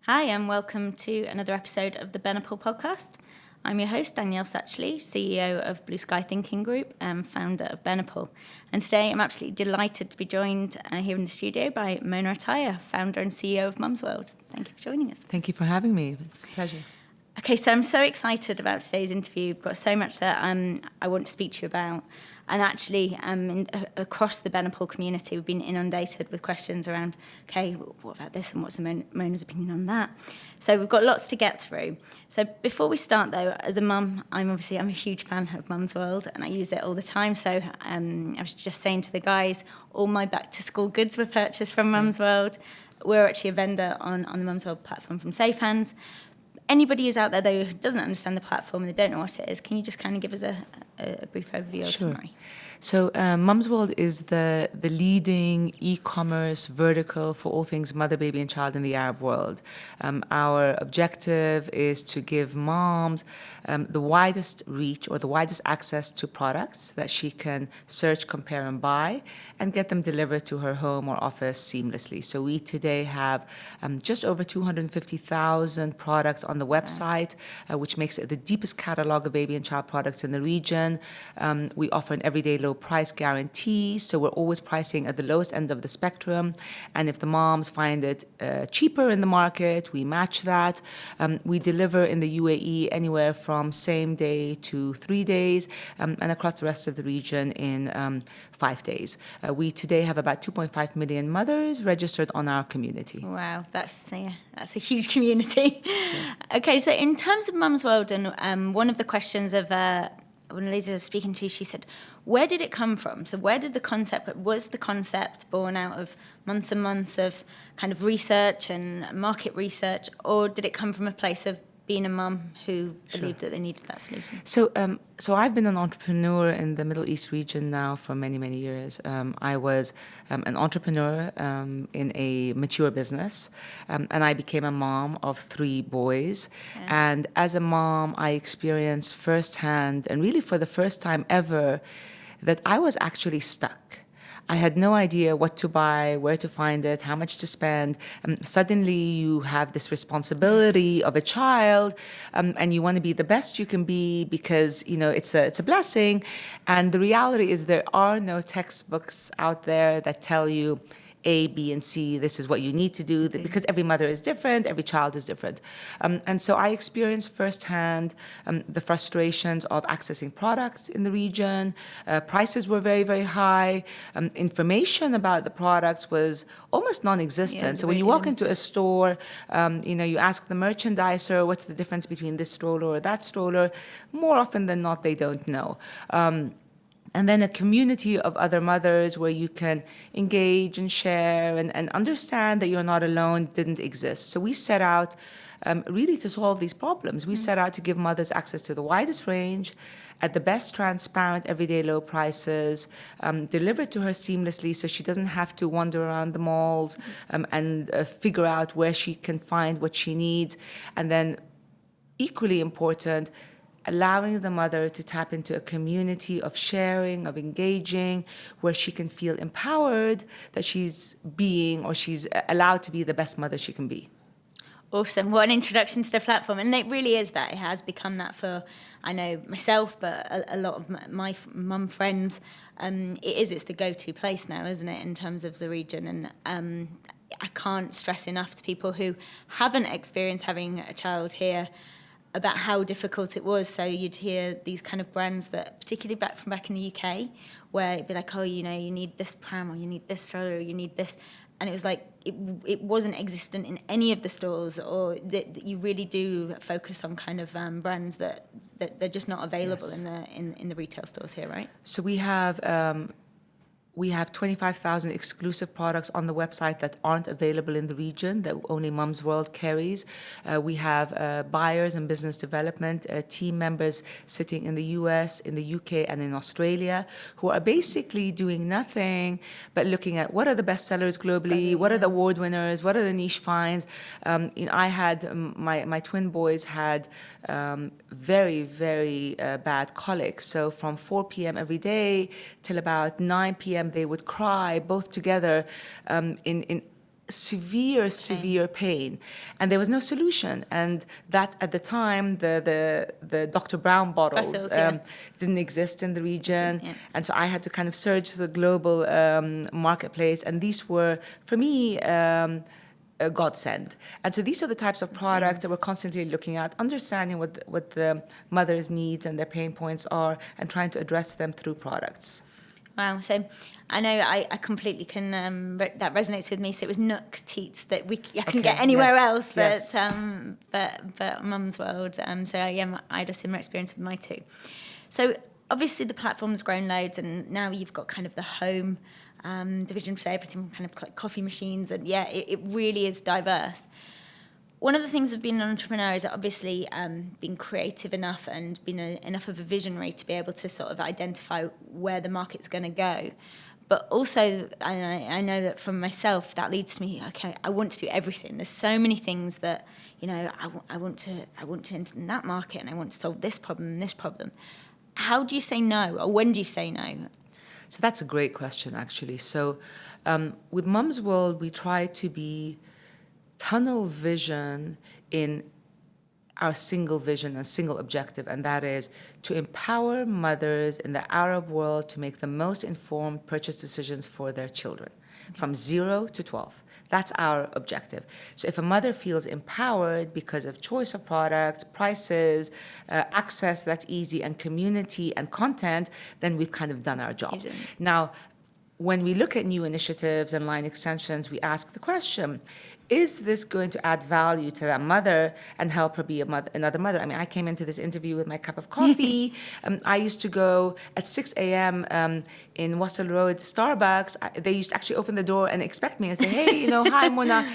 Hi, and welcome to another episode of the Beneple Podcast. I'm your host, Danielle Suchley, CEO of Blue Sky Thinking Group and founder of Beneple. And today I'm absolutely delighted to be joined here in the studio by Mona Ataya, founder and CEO of Mumzworld. Thank you for joining us. Thank you for having me. It's a pleasure. Okay, so I'm so excited about today's interview. We've got so much that I want to speak to you about. And actually, across the Beneple community, we've been inundated with questions around, okay, what about this and what's Mona's opinion on that? So we've got lots to get through. So before we start, though, as a mum, I'm a huge fan of Mumzworld, and I use it all the time. So I was just saying to the guys, all my back-to-school goods were purchased from Mumzworld. We're actually a vendor on the Mumzworld platform from Safe Hands. Anybody who's out there, though, who doesn't understand the platform and they don't know what it is, can you just kind of give us a brief overview or summary? So Mumzworld is the leading e-commerce vertical for all things mother, baby, and child in the Arab world. Our objective is to give moms the widest reach or the widest access to products that she can search, compare, and buy, and get them delivered to her home or office seamlessly. So we today have just over 250,000 products on the website, which makes it the deepest catalog of baby and child products in the region. We offer an everyday low price guarantee, so we're always pricing at the lowest end of the spectrum. And if the moms find it cheaper in the market, we match that. We deliver in the UAE anywhere from same day to 3 days, and across the rest of the region in 5 days. We today have about 2.5 million mothers registered on our community. Wow, that's a huge community. Yes. Okay, so in terms of Mumzworld, and one of the questions of when Lisa was speaking to you, she said, where did it come from? So was the concept born out of months and months of kind of research and market research, or did it come from a place of being a mum who believed that they needed that solution? So I've been an entrepreneur in the Middle East region now for many, many years. I was an entrepreneur in a mature business, and I became a mom of 3 boys. Yeah. And as a mom, I experienced firsthand, and really for the first time ever, that I was actually stuck. I had no idea what to buy, where to find it, how much to spend. Suddenly you have this responsibility of a child, and you want to be the best you can be because, it's a blessing. And the reality is there are no textbooks out there that tell you A, B, and C, this is what you need to do, because every mother is different, every child is different. And so I experienced firsthand the frustrations of accessing products in the region. Prices were very, very high. Information about the products was almost non-existent. So when you walk into a store, you ask the merchandiser, what's the difference between this stroller or that stroller? More often than not, they don't know. And then a community of other mothers where you can engage and share and understand that you're not alone didn't exist. So we set out really to solve these problems. We set out to give mothers access to the widest range at the best transparent everyday low prices, delivered to her seamlessly so she doesn't have to wander around the malls and figure out where she can find what she needs. And then equally important, allowing the mother to tap into a community of sharing, of engaging, where she can feel empowered that she's allowed to be the best mother she can be. Awesome. What an introduction to the platform. And it really is that. It has become that for, I know, myself, but a lot of my mum friends. It's the go-to place now, isn't it, in terms of the region. And I can't stress enough to people who haven't experienced having a child here about how difficult it was. So you'd hear these kind of brands that, particularly back in the UK, where it'd be like, oh, you need this pram, or you need this stroller, or you need this. And it was like, it wasn't existent in any of the stores, or that you really do focus on kind of brands that they're just not available. Yes. in the retail stores here, right? So we have 25,000 exclusive products on the website that aren't available in the region, that only Mumzworld carries. We have buyers and business development team members sitting in the US, in the UK, and in Australia, who are basically doing nothing but looking at what are the best sellers globally, what are the award winners, what are the niche finds. I had, my twin boys had very, very bad colics. So from 4 p.m. every day till about 9 p.m. they would cry both together in severe pain, and there was no solution. And that at the time, the Dr. Brown bottles didn't exist in the region, and so I had to kind of surge to the global marketplace, and these were, for me, a godsend. And so these are the types of products that we're constantly looking at, understanding what the mother's needs and their pain points are, and trying to address them through products. Wow. So I know I completely can, that resonates with me. So it was Nook Teats that I couldn't get anywhere else but Mumzworld. So yeah, I had a similar experience with my two. So obviously the platform's grown loads, and now you've got kind of the home division for everything, kind of like coffee machines, and it really is diverse. One of the things of being an entrepreneur is obviously being creative enough and being enough of a visionary to be able to sort of identify where the market's going to go. But also, I know that from myself, that leads to me, okay, I want to do everything. There's so many things that, I want to enter in that market, and I want to solve this problem and this problem. How do you say no, or when do you say no? So that's a great question, actually. So with Mumzworld, we try to be tunnel vision in our single vision and single objective, and that is to empower mothers in the Arab world to make the most informed purchase decisions for their children, from 0 to 12. That's our objective. So if a mother feels empowered because of choice of products, prices, access that's easy, and community and content, then we've kind of done our job. Now, when we look at new initiatives and line extensions, we ask the question, is this going to add value to that mother and help her be another mother? I mean, I came into this interview with my cup of coffee. I used to go at 6 a.m. In Wassel Road, Starbucks. They used to actually open the door and expect me and say, hey, hi, Mona,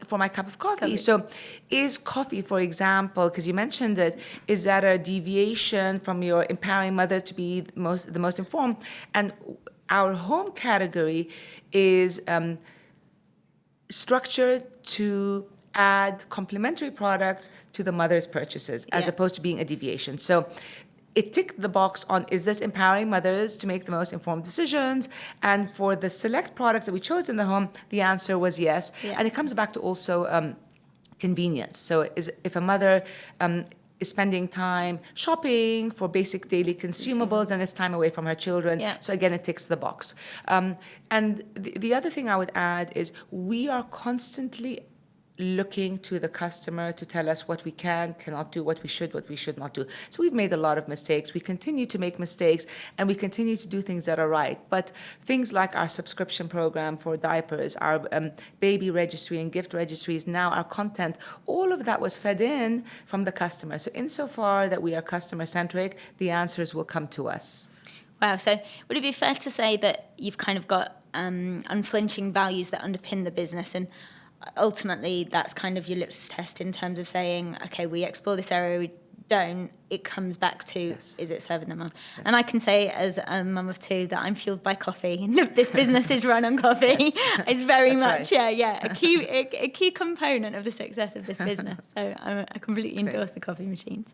for my cup of coffee. So is coffee, for example, because you mentioned it, is that a deviation from your empowering mother to be the most informed? And our home category is structured to add complementary products to the mother's purchases, as opposed to being a deviation. So it ticked the box on, is this empowering mothers to make the most informed decisions? And for the select products that we chose in the home, the answer was yes. And it comes back to also convenience. So if a mother is spending time shopping for basic daily consumables, and it's time away from her children. So again, it ticks the box. And the other thing I would add is we are constantly looking to the customer to tell us what we cannot do, what we should not do. So we've made a lot of mistakes. We continue to make mistakes, and we continue to do things that are right. But things like our subscription program for diapers, our baby registry and gift registries, now our content, all of that was fed in from the customer. So insofar that we are customer-centric, the answers will come to us. Wow. So would it be fair to say that you've kind of got unflinching values that underpin the business, and ultimately that's kind of your litmus test in terms of saying, okay, we explore this area, we don't, it comes back to, is it serving them on? And I can say as a mum of two that I'm fueled by coffee. This business is run on coffee. It's very much, a key component of the success of this business. So I completely endorse the coffee machines.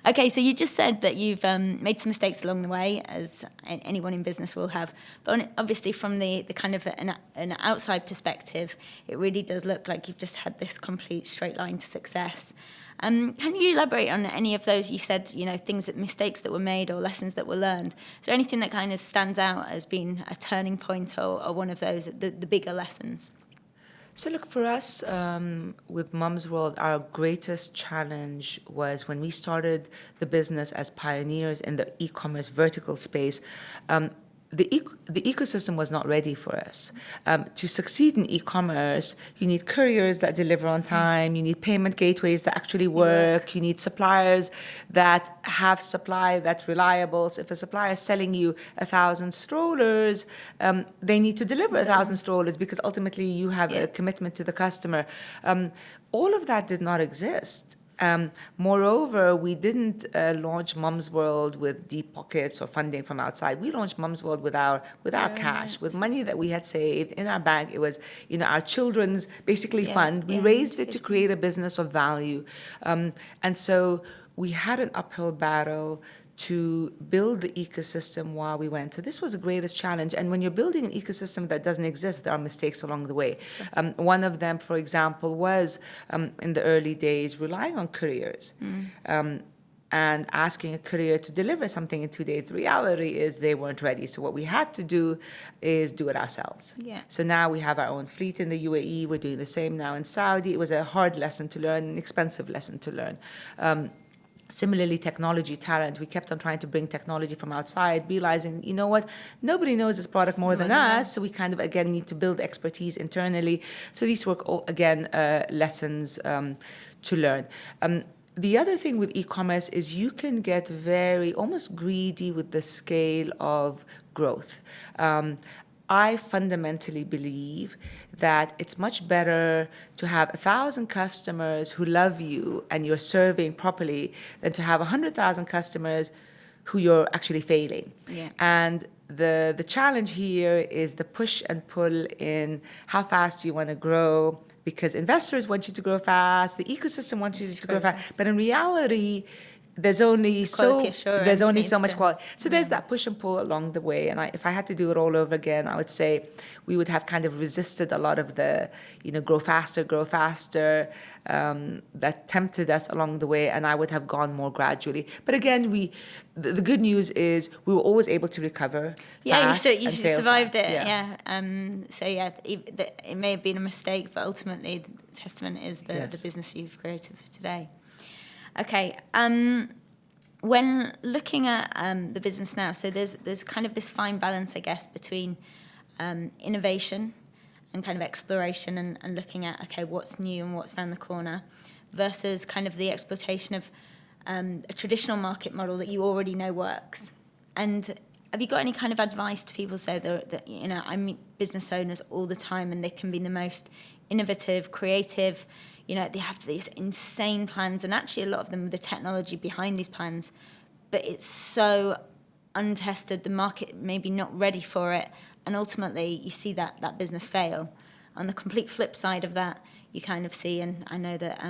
Okay, so you just said that you've made some mistakes along the way, as anyone in business will have. But obviously from the kind of an outside perspective, it really does look like you've just had this complete straight line to success. Can you elaborate on any of those? You said, mistakes that were made or lessons that were learned. Is there anything that kind of stands out as being a turning point or one of those, the bigger lessons? So look, for us, with Mumzworld, our greatest challenge was when we started the business as pioneers in the e-commerce vertical space. The ecosystem was not ready for us. To succeed in e-commerce, you need couriers that deliver on time, you need payment gateways that actually work, you need suppliers that have supply that's reliable. So if a supplier is selling you 1,000 strollers, they need to deliver 1,000 strollers because ultimately you have a commitment to the customer. All of that did not exist. Moreover, we didn't launch Mumzworld with deep pockets or funding from outside. We launched Mumzworld with our cash, with money that we had saved in our bank. It was, our children's basically fund. We raised it to create a business of value, and so we had an uphill battle to build the ecosystem while we went. So this was the greatest challenge. And when you're building an ecosystem that doesn't exist, there are mistakes along the way. One of them, for example, was in the early days relying on couriers. And asking a courier to deliver something in 2 days. The reality is they weren't ready. So what we had to do is do it ourselves. Yeah. So now we have our own fleet in the UAE. We're doing the same now in Saudi. It was a hard lesson to learn, an expensive lesson to learn. Similarly, technology talent. We kept on trying to bring technology from outside, realizing, you know what, nobody knows this product more than us. So we kind of, again, need to build expertise internally. So these were, again, lessons to learn. The other thing with e-commerce is you can get very almost greedy with the scale of growth. I fundamentally believe that it's much better to have 1,000 customers who love you and you're serving properly than to have 100,000 customers who you're actually failing. Yeah. And the challenge here is the push and pull in how fast you want to grow, because investors want you to grow fast, the ecosystem wants you to grow fast, but in reality, there's only so much quality. So there's that push and pull along the way. And if I had to do it all over again, I would say we would have kind of resisted a lot of the, grow faster, that tempted us along the way, and I would have gone more gradually. But again, the good news is we were always able to recover. Yeah, fast you survived fast. it. Yeah. It may have been a mistake, but ultimately, the testament is the business you've created for today. Okay. When looking at the business now, so there's kind of this fine balance, I guess, between innovation and kind of exploration and looking at, okay, what's new and what's around the corner, versus kind of the exploitation of a traditional market model that you already know works. And have you got any kind of advice to people that I meet business owners all the time, and they can be the most innovative, creative, they have these insane plans, and actually a lot of them, the technology behind these plans, but it's so untested, the market maybe not ready for it, and ultimately you see that business fail. On the complete flip side of that, you kind of see, and I know that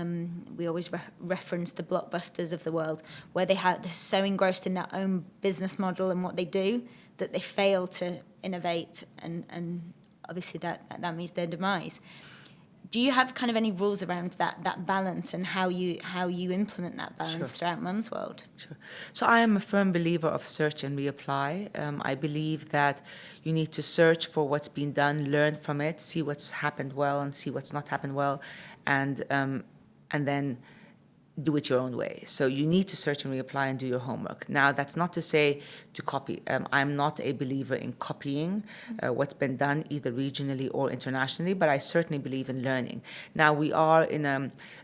we always reference the blockbusters of the world, where they're so engrossed in their own business model and what they do that they fail to innovate, and obviously that means their demise. Do you have kind of any rules around that balance and how you implement that balance throughout Mumzworld? Sure. So I am a firm believer of search and reapply. I believe that you need to search for what's been done, learn from it, see what's happened well and see what's not happened well, and then do it your own way. So you need to search and reapply and do your homework. Now, that's not to say to copy. I'm not a believer in copying what's been done either regionally or internationally, but I certainly believe in learning. Now, we are in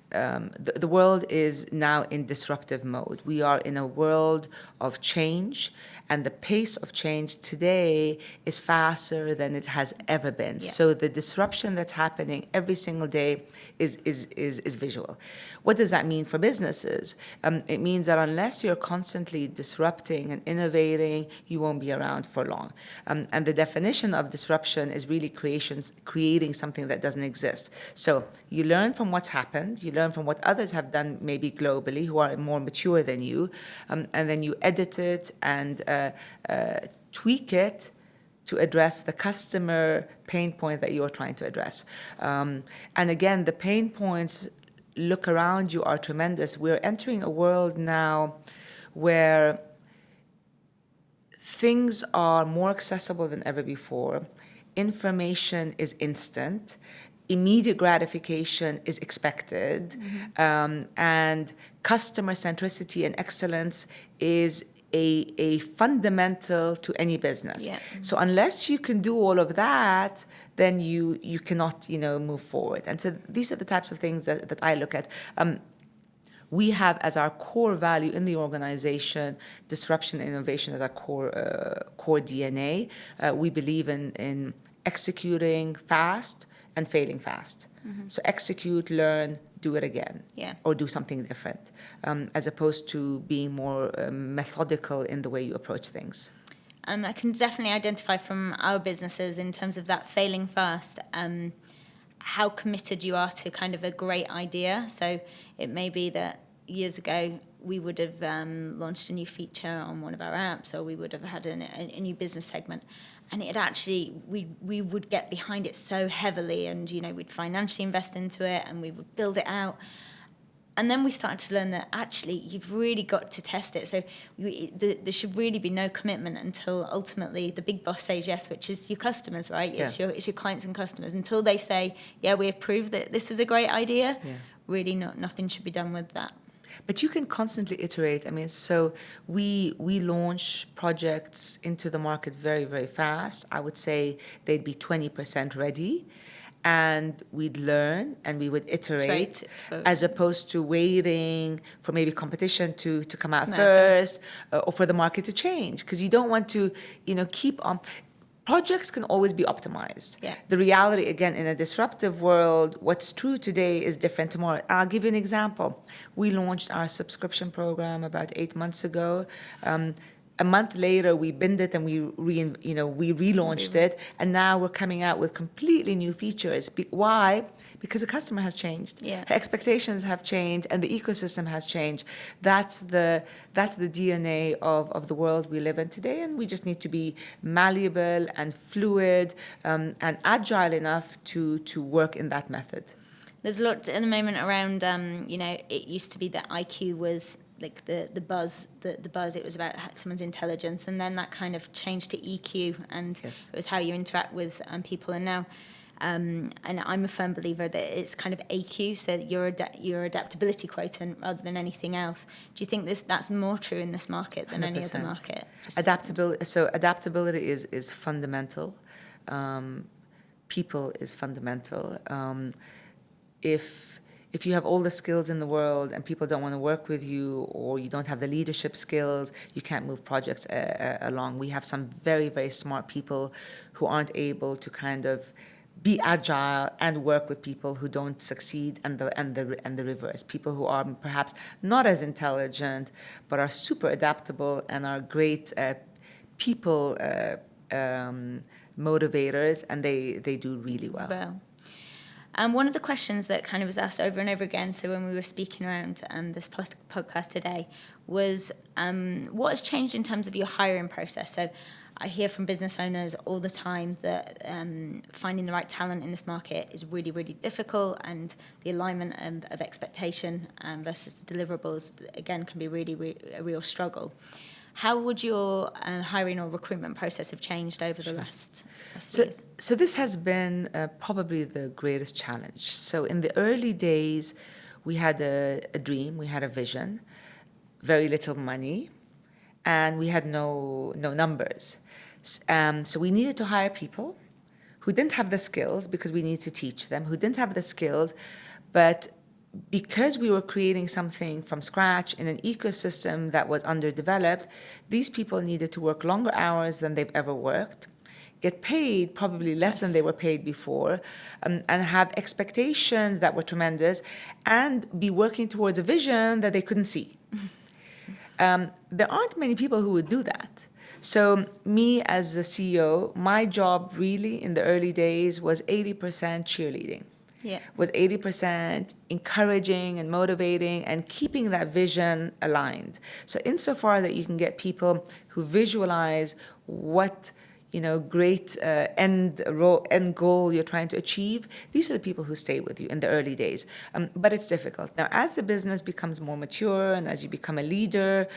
the world is now in disruptive mode. We are in a world of change, and the pace of change today is faster than it has ever been. Yeah. So the disruption that's happening every single day is visual. What does that mean for businesses? It means that unless you're constantly disrupting and innovating, you won't be around for long. And the definition of disruption is really creating something that doesn't exist. So you learn from what's happened, you learn from what others have done, maybe globally, who are more mature than you, and then you edit it and tweak it to address the customer pain point that you're trying to address. And again, the pain points, look around you, are tremendous. We're entering a world now where things are more accessible than ever before. Information is instant. Immediate gratification is expected. And customer centricity and excellence is a fundamental to any business. Yeah. So unless you can do all of that, then you cannot move forward. And so these are the types of things that I look at. We have as our core value in the organization disruption and innovation as our core DNA. We believe in executing fast and failing fast. So execute, learn, do it again, or do something different, as opposed to being more methodical in the way you approach things. I can definitely identify from our businesses in terms of that failing fast, how committed you are to kind of a great idea. So it may be that years ago, we would have launched a new feature on one of our apps, or we would have had a new business segment. And it actually, we would get behind it so heavily, and, you know, we'd financially invest into it, and we would build it out. And then we started to learn that actually you've really got to test it. So there should really be no commitment until ultimately the big boss says yes, which is your customers, right? Yeah. It's your clients and customers. Until they say, yeah, we approve that this is a great idea, really nothing should be done with that. But you can constantly iterate. I mean, so we launch projects into the market very, very fast. I would say they'd be 20% ready. And we'd learn and we would iterate as opposed to waiting for maybe competition to come out first or for the market to change. Because you don't want to, you know, keep on. Projects can always be optimized. Yeah. The reality, again, in a disruptive world, what's true today is different tomorrow. I'll give you an example. We launched our subscription program about 8 months ago. A month later, we binned it and we relaunched it, and now we're coming out with completely new features. Why? Because the customer has changed. Yeah. Her expectations have changed, and the ecosystem has changed. That's the DNA of the world we live in today, and we just need to be malleable and fluid and agile enough to work in that method. There's a lot in the moment around, it used to be that IQ was like the buzz, it was about someone's intelligence, and then that kind of changed to EQ, and Yes. it was how you interact with people. And now, and I'm a firm believer that it's kind of AQ, so your adaptability quotient rather than anything else. Do you think that's more true in this market than 100%. Any other market? Adaptability is fundamental. People is fundamental. If you have all the skills in the world and people don't want to work with you, or you don't have the leadership skills, you can't move projects along. We have some very, very smart people who aren't able to kind of be agile and work with people who don't succeed, and the reverse. People who are perhaps not as intelligent but are super adaptable and are great people motivators, and they do really well. And one of the questions that kind of was asked over and over again, so when we were speaking around this podcast today, was what has changed in terms of your hiring process? So I hear from business owners all the time that finding the right talent in this market is really, really difficult, and the alignment of expectation versus the deliverables, again, can be really a real struggle. How would your hiring or recruitment process have changed over the last few years? So this has been probably the greatest challenge. So in the early days, we had a dream, we had a vision, very little money, and we had no numbers. So we needed to hire people who didn't have the skills, because we needed to teach them, who didn't have the skills, but because we were creating something from scratch in an ecosystem that was underdeveloped, these people needed to work longer hours than they've ever worked, get paid probably less than they were paid before, and have expectations that were tremendous, and be working towards a vision that they couldn't see. There aren't many people who would do that. So me as the CEO, my job really in the early days was 80% cheerleading. Yeah. Was 80% encouraging and motivating and keeping that vision aligned. So insofar that you can get people who visualize what great end goal you're trying to achieve, these are the people who stay with you in the early days. But it's difficult. Now, as the business becomes more mature and as you become a leader,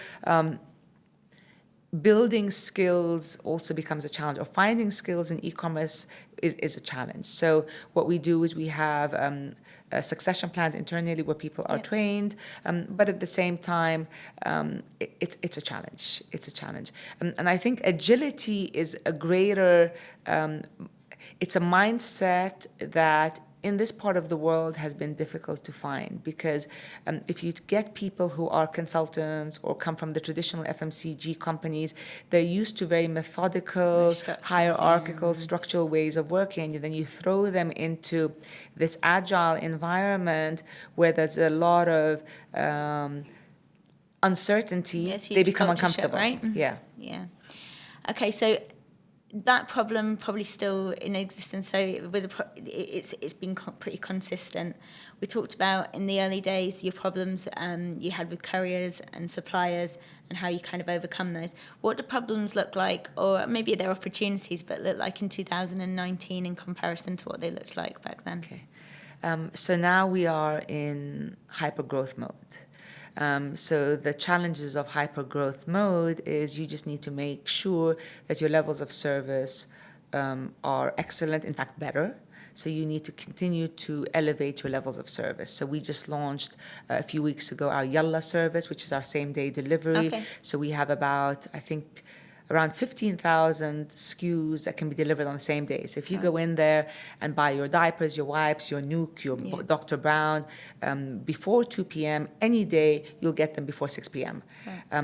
building skills also becomes a challenge, or finding skills in e-commerce is a challenge. So what we do is we have a succession plan internally where people are trained, but at the same time, it's a challenge. It's a challenge. And I think agility is a greater, it's a mindset that in this part of the world has been difficult to find, because if you get people who are consultants or come from the traditional FMCG companies, they're used to very methodical, hierarchical, structural ways of working, and then you throw them into this agile environment where there's a lot of uncertainty, they become uncomfortable. Right? Yeah. Yeah. Okay, so that problem probably still in existence. So it was it's been pretty consistent. We talked about in the early days your problems you had with couriers and suppliers and how you kind of overcome those. What do problems look like, or maybe they're opportunities, but look like in 2019 in comparison to what they looked like back then? Okay. So now we are in hyper-growth mode. So the challenges of hyper-growth mode is you just need to make sure that your levels of service are excellent, in fact, better. So you need to continue to elevate your levels of service. So we just launched a few weeks ago our Yalla service, which is our same-day delivery. Okay. So we have about, I think, around 15,000 SKUs that can be delivered on the same day. So if you go in there and buy your diapers, your wipes, your Nuke, your Dr. Brown, before 2 p.m., any day, you'll get them before 6 p.m.,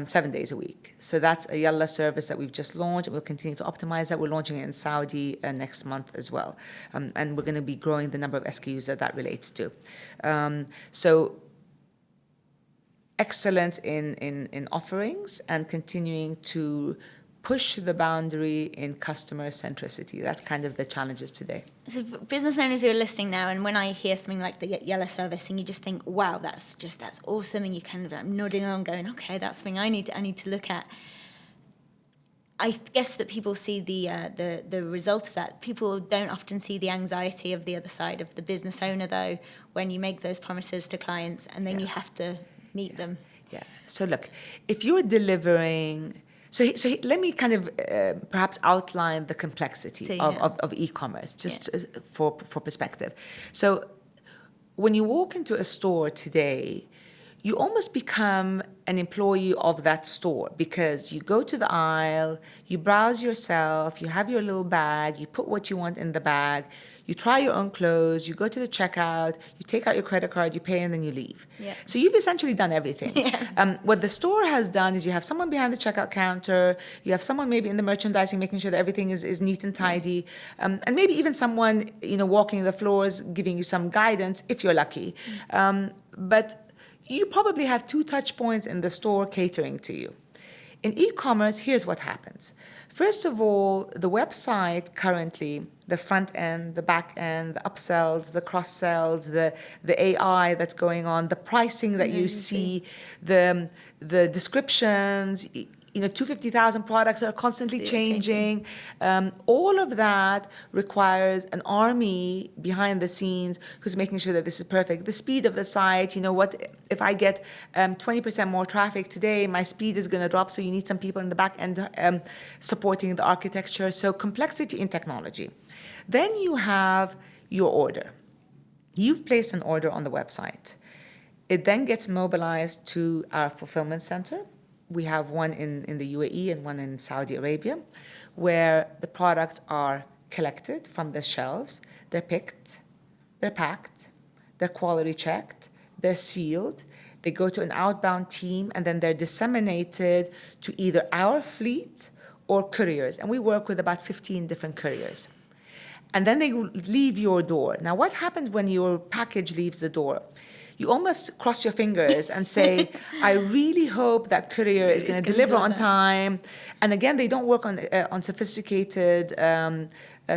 7 days a week. So that's a Yalla service that we've just launched, and we'll continue to optimize that. We're launching it in Saudi next month as well. And we're going to be growing the number of SKUs that relates to. So excellence in offerings and continuing to push the boundary in customer centricity. That's kind of the challenges today. So business owners who are listening now, and when I hear something like the Yellow service, and you just think, wow, that's awesome, and you kind of nodding along going, okay, that's something I need to look at. I guess that people see the result of that. People don't often see the anxiety of the other side of the business owner, though, when you make those promises to clients and then you have to meet them. Yeah. So look, if you're delivering... So let me kind of perhaps outline the complexity of e-commerce, just for perspective. So when you walk into a store today, you almost become an employee of that store because you go to the aisle, you browse yourself, you have your little bag, you put what you want in the bag, you try your own clothes, you go to the checkout, you take out your credit card, you pay, and then you leave. Yeah. So you've essentially done everything. Yeah. What the store has done is you have someone behind the checkout counter, you have someone maybe in the merchandising making sure that everything is neat and tidy, and maybe even someone walking the floors giving you some guidance if you're lucky. But you probably have 2 touch points in the store catering to you. In e-commerce, here's what happens. First of all, the website currently, the front end, the back end, the upsells, the cross-sells, the AI that's going on, the pricing that you see, the descriptions, 250,000 products that are constantly changing. All of that requires an army behind the scenes who's making sure that this is perfect. The speed of the site, if I get 20% more traffic today, my speed is going to drop, so you need some people in the back end supporting the architecture. So complexity in technology. Then you have your order. You've placed an order on the website. It then gets mobilized to our fulfillment center. We have one in the UAE and one in Saudi Arabia, where the products are collected from the shelves. They're picked, they're packed, they're quality checked, they're sealed. They go to an outbound team, and then they're disseminated to either our fleet or couriers. And we work with about 15 different couriers. And then they leave your door. Now, what happens when your package leaves the door? You almost cross your fingers and say, I really hope that courier is going to deliver on time. And again, they don't work on sophisticated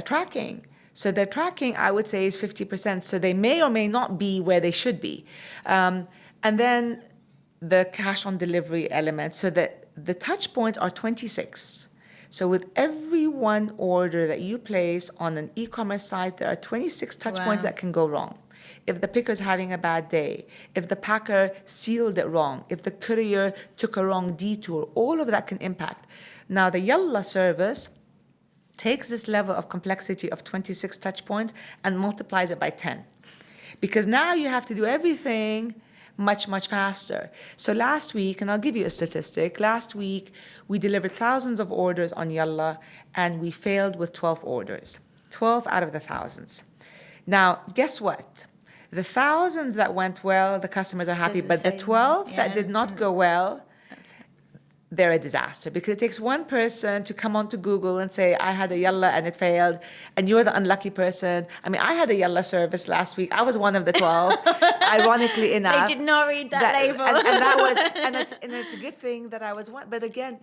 tracking. So their tracking, I would say, is 50%. So they may or may not be where they should be. And then the cash on delivery element. So that the touch points are 26. So with every one order that you place on an e-commerce site, there are 26 touch points that can go wrong. If the picker's having a bad day, if the packer sealed it wrong, if the courier took a wrong detour, all of that can impact. Now, the Yalla service takes this level of complexity of 26 touch points and multiplies it by 10. Because now you have to do everything much, much faster. So last week, and I'll give you a statistic, last week we delivered thousands of orders on Yalla, and we failed with 12 orders, 12 out of the thousands. Now, guess what? The thousands that went well, the customers are happy, but the 12 that did not go well, they're a disaster, because it takes one person to come onto Google and say, I had a Yalla and it failed, and you're the unlucky person. I mean, I had a Yalla service last week. I was one of the 12, ironically enough. They did not read that label. And it's a good thing that I was one. But again,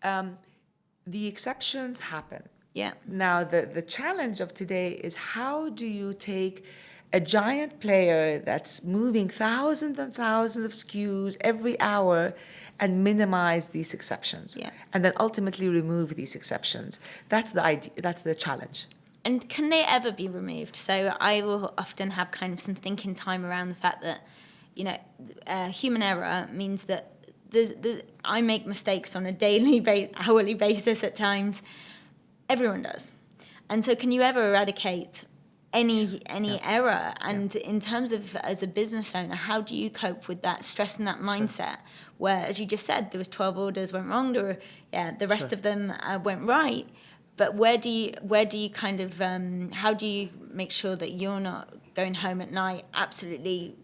the exceptions happen. Yeah. Now, the challenge of today is how do you take a giant player that's moving thousands and thousands of SKUs every hour and minimize these exceptions, Yeah. and then ultimately remove these exceptions? That's the idea. That's the challenge. And can they ever be removed? So I will often have kind of some thinking time around the fact that, human error means that I make mistakes on a daily, hourly basis at times. Everyone does. And so can you ever eradicate any error? And in terms of as a business owner, how do you cope with that stress and that mindset where, as you just said, there was 12 orders went wrong, the rest of them went right. But where do you kind of, how do you make sure that you're not going home at night absolutely,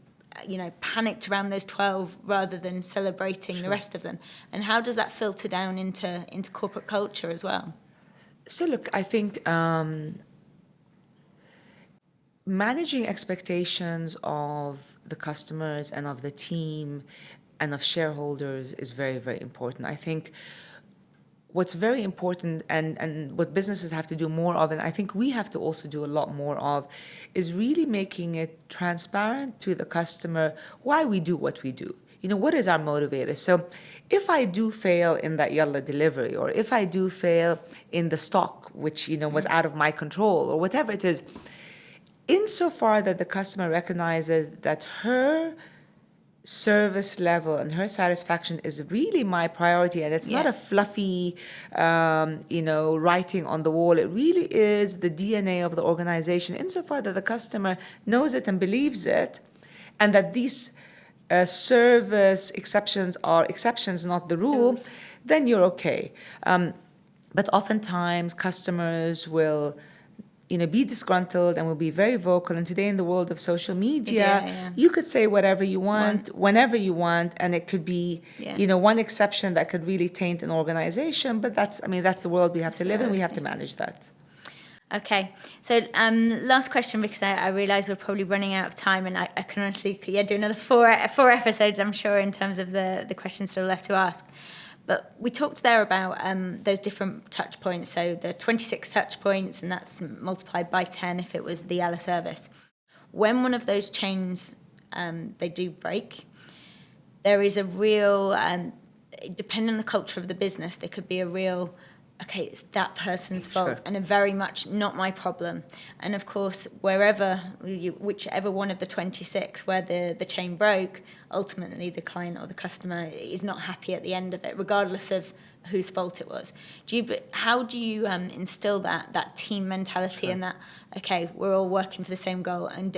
panicked around those 12 rather than celebrating the rest of them? And how does that filter down into corporate culture as well? So look, I think managing expectations of the customers and of the team and of shareholders is very, very important. I think what's very important and what businesses have to do more of, and I think we have to also do a lot more of, is really making it transparent to the customer why we do what we do. What is our motivator? So if I do fail in that Yalla delivery, or if I do fail in the stock, which, was out of my control, or whatever it is, insofar that the customer recognizes that her service level and her satisfaction is really my priority, and it's not a fluffy, writing on the wall. It really is the DNA of the organization. Insofar that the customer knows it and believes it, and that these service exceptions are exceptions, not the rule, then you're okay. But oftentimes customers will be disgruntled and will be very vocal. And today in the world of social media, you could say whatever you want, whenever you want, and it could be, one exception that could really taint an organization. But that's the world we have to live in. We have to manage that. Okay, so last question, because I realise we're probably running out of time, and I can honestly do another four episodes, I'm sure, in terms of the questions still left to ask. But we talked there about those different touch points, so the 26 touch points, and that's multiplied by 10 if it was the Yalla service. When one of those chains, they do break, there is a real, depending on the culture of the business, there could be a real, okay, it's that person's fault, and a very much not my problem. And of course, whichever one of the 26 where the chain broke, ultimately the client or the customer is not happy at the end of it, regardless of whose fault it was. How do you instill that team mentality and that, okay, we're all working for the same goal, and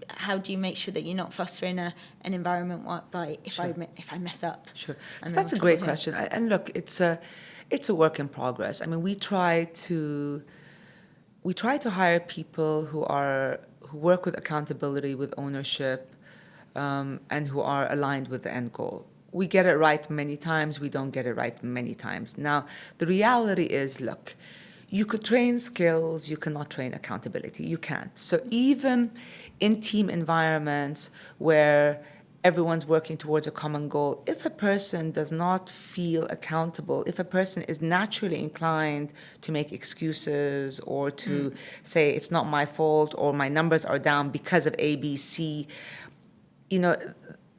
how do you make sure that you're not fostering an environment by if I mess up? Sure. So that's a great question. And look, it's a work in progress. We try to hire people who work with accountability, with ownership, and who are aligned with the end goal. We get it right many times. We don't get it right many times. Now, the reality is, look, you could train skills. You cannot train accountability. You can't. So even in team environments where everyone's working towards a common goal, if a person does not feel accountable, if a person is naturally inclined to make excuses or to say it's not my fault or my numbers are down because of A, B, C,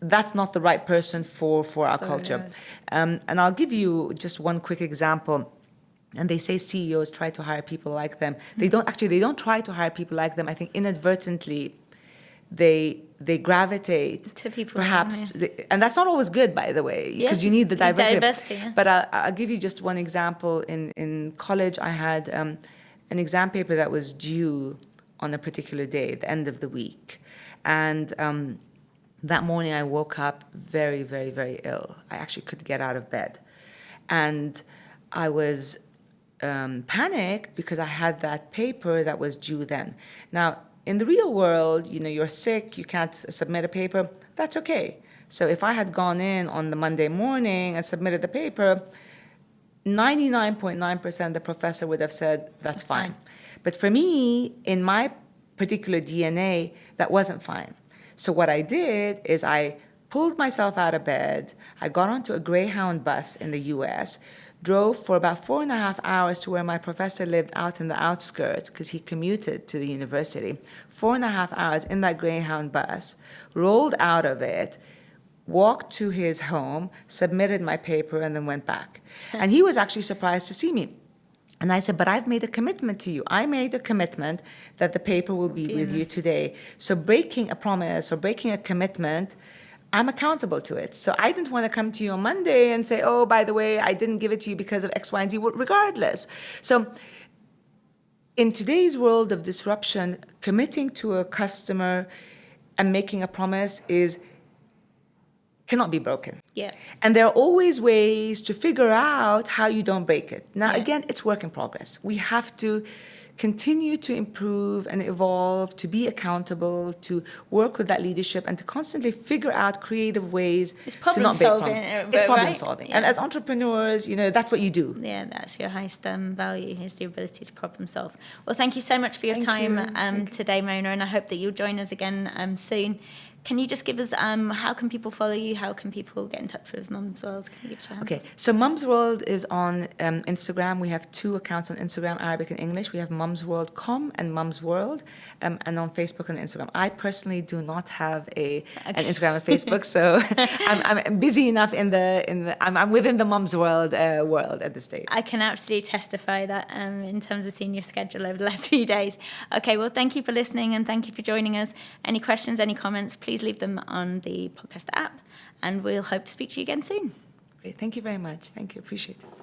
that's not the right person for our culture. And I'll give you just one quick example. And they say CEOs try to hire people like them. They don't try to hire people like them. I think inadvertently they gravitate to people, perhaps, and that's not always good, by the way, because you need the diversity. But I'll give you just one example. In college, I had an exam paper that was due on a particular day, at the end of the week, and that morning I woke up very, very, very ill. I actually couldn't get out of bed, and I was panicked because I had that paper that was due then. Now, in the real world, you're sick, you can't submit a paper, that's okay. So if I had gone in on the Monday morning and submitted the paper, 99.9% the professor would have said, that's fine. But for me, in my particular DNA, that wasn't fine. So what I did is I pulled myself out of bed, I got onto a Greyhound bus in the US, drove for about 4.5 hours to where my professor lived out in the outskirts because he commuted to the university. 4.5 hours in that Greyhound bus, rolled out of it, walked to his home, submitted my paper, and then went back. And he was actually surprised to see me. And I said, but I've made a commitment to you. I made a commitment that the paper will be with you today. So breaking a promise or breaking a commitment, I'm accountable to it. So I didn't want to come to you on Monday and say, oh, by the way, I didn't give it to you because of X, Y, and Z, regardless. So in today's world of disruption, committing to a customer and making a promise cannot be broken. Yeah. And there are always ways to figure out how you don't break it. Now, again, it's work in progress. We have to continue to improve and evolve, to be accountable, to work with that leadership, and to constantly figure out creative ways to not break promises. It's problem solving. Yeah. And as entrepreneurs, that's what you do. Yeah, that's your highest value, is the ability to problem solve. Well, thank you so much for your time today, Mona, and I hope that you'll join us again soon. Can you just give us, how can people follow you? How can people get in touch with Mumzworld? Can you give us your handles? Okay, so Mumzworld is on Instagram. We have 2 accounts on Instagram, Arabic and English. We have Mumzworld.com and Mumzworld, and on Facebook and Instagram. I personally do not have an Instagram and Facebook, so I'm busy enough I'm within the Mumzworld world at this stage. I can absolutely testify that in terms of seeing your schedule over the last few days. Okay, well, thank you for listening and thank you for joining us. Any questions, any comments, please leave them on the podcast app, and we'll hope to speak to you again soon. Great. Thank you very much. Thank you. Appreciate it.